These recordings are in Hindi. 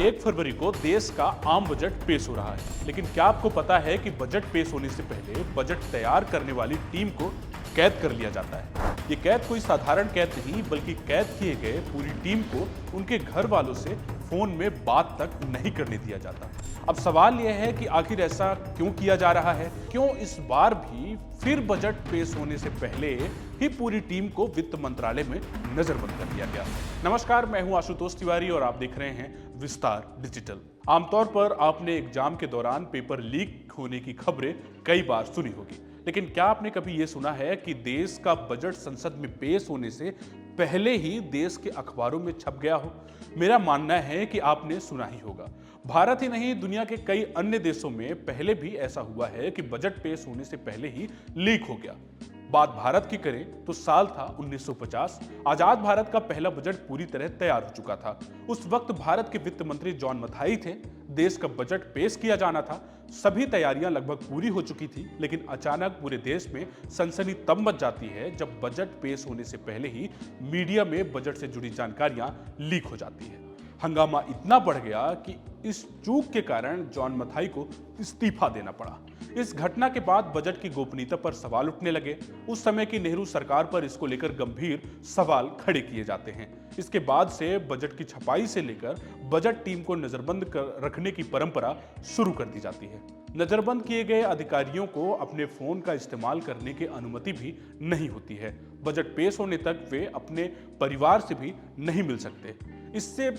1 फरवरी को देश का आम बजट पेश हो रहा है, लेकिन क्या आपको पता है कि बजट पेश होने से पहले बजट तैयार करने वाली टीम को कैद कर लिया जाता है। ये कैद कोई साधारण कैद नहीं, बल्कि कैद किए गए पूरी टीम को उनके घर वालों से फोन में बात तक नहीं करने दिया जाता। अब सवाल यह है कि आखिर ऐसा क्यों किया जा रहा है? क्यों इस बार भी फिर बजट पेश होने से पहले ही पूरी टीम को वित्त मंत्रालय में नजरबंद कर दिया गया? नमस्कार, मैं हूं आशुतोष तिवारी और आप देख रहे हैं विस्तार डिजिटल। आमतौर पर आपने एग्जाम के दौरान पेपर लीक होने की खबरें कई बार सुनी होगी, लेकिन क्या आपने कभी यह सुना है कि देश का बजट संसद में पेश होने से पहले ही देश के अखबारों में छप गया हो? मेरा मानना है कि आपने सुना ही होगा। भारत ही नहीं, दुनिया के कई अन्य देशों में पहले भी ऐसा हुआ है कि बजट पेश होने से पहले ही लीक हो गया। बात भारत की करें तो साल था 1950। आजाद भारत का पहला बजट पूरी तरह तैयार हो चुका था। उस वक्त भारत के वित्त मंत्री जॉन मथाई थे। देश का बजट पेश किया जाना था। सभी तैयारियां लगभग पूरी हो चुकी थी, लेकिन अचानक पूरे देश में सनसनी तब मच जाती है जब बजट पेश होने से पहले ही मीडिया में बजट से जुड़ी जानकारियां लीक हो जाती है। हंगामा इतना बढ़ गया कि इस चूक के कारण जॉन मथाई को इस्तीफा देना पड़ा। इस घटना के बाद बजट की गोपनीयता पर सवाल उठने लगे। उस समय की नेहरू सरकार पर इसको लेकर गंभीर सवाल खड़े किए जाते हैं। इसके बाद से बजट की छपाई से लेकर बजट टीम को नजरबंद कर रखने की परंपरा शुरू कर दी जाती है। नजरबंद किए गए अधिकारियों को अपने फोन का इस्तेमाल करने की अनुमति भी नहीं होती है। बजट पेश होने तक वे अपने परिवार से भी नहीं मिल सकते। इससे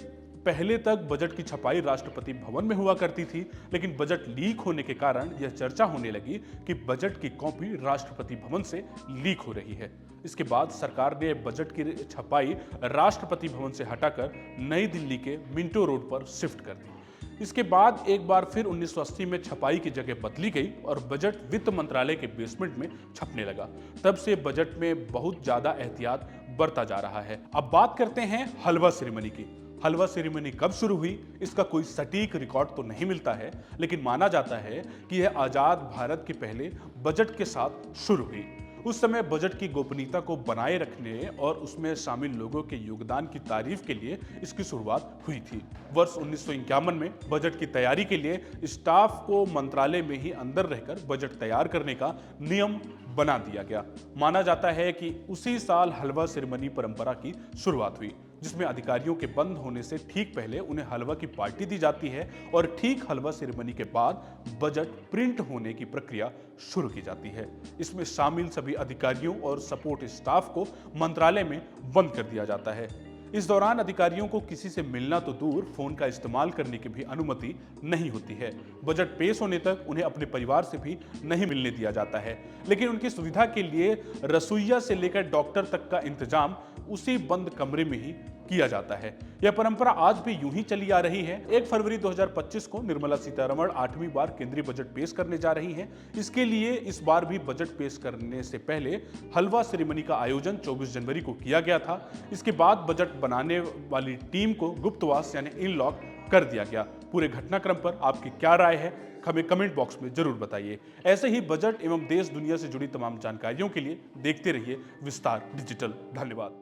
पहले तक बजट की छपाई राष्ट्रपति भवन में हुआ करती थी, लेकिन बजट लीक होने के कारण यह चर्चा होने लगी कि बजट की कॉपी राष्ट्रपति भवन से लीक हो रही है। इसके बाद सरकार ने बजट की छपाई राष्ट्रपति भवन से हटाकर नई दिल्ली के मिंटो रोड पर शिफ्ट कर दी। इसके बाद एक बार फिर 1980 में छपाई की जगह बदली गई और बजट वित्त मंत्रालय के बेसमेंट में छपने लगा। तब से बजट में बहुत ज्यादा एहतियात बरता जा रहा है। अब बात करते हैं हलवा सेरेमनी की। हलवा सेरेमनी कब शुरू हुई, इसका कोई सटीक रिकॉर्ड तो नहीं मिलता है, लेकिन माना जाता है कि यह आजाद भारत के पहले बजट के साथ शुरू हुई। उस समय बजट की गोपनीयता को बनाए रखने और उसमें शामिल लोगों के योगदान की तारीफ के लिए इसकी शुरुआत हुई थी। वर्ष 1951 में बजट की तैयारी के लिए स्टाफ को मंत्रालय में ही अंदर रहकर बजट तैयार करने का नियम बना दिया गया। माना जाता है कि उसी साल हलवा सेरेमनी परंपरा की शुरुआत हुई, जिसमें अधिकारियों के बंद होने से ठीक पहले उन्हें हलवा की पार्टी दी जाती है और ठीक हलवा सेरेमनी के बाद बजट प्रिंट होने की प्रक्रिया शुरू की जाती है। इसमें शामिल सभी अधिकारियों और सपोर्ट स्टाफ को मंत्रालय में बंद कर दिया जाता है। इस दौरान अधिकारियों को किसी से मिलना तो दूर, फोन का इस्तेमाल करने की भी अनुमति नहीं होती है। बजट पेश होने तक उन्हें अपने परिवार से भी नहीं मिलने दिया जाता है, लेकिन उनकी सुविधा के लिए रसोइया से लेकर डॉक्टर तक का इंतजाम उसी बंद कमरे में ही किया जाता है। यह परंपरा आज भी यूं ही चली आ रही है। 1 फरवरी 2025 को निर्मला सीतारमण 8वीं बार केंद्रीय बजट पेश करने जा रही हैं। इसके लिए इस बार भी बजट पेश करने से पहले हलवा सेरेमनी का आयोजन 24 जनवरी को किया गया था। इसके बाद बजट बनाने वाली टीम को गुप्तवास यानी इनलॉक कर दिया गया। पूरे घटनाक्रम पर आपकी क्या राय है, हमें कमेंट बॉक्स में जरूर बताइए। ऐसे ही बजट एवं देश दुनिया से जुड़ी तमाम जानकारियों के लिए देखते रहिए विस्तार डिजिटल। धन्यवाद।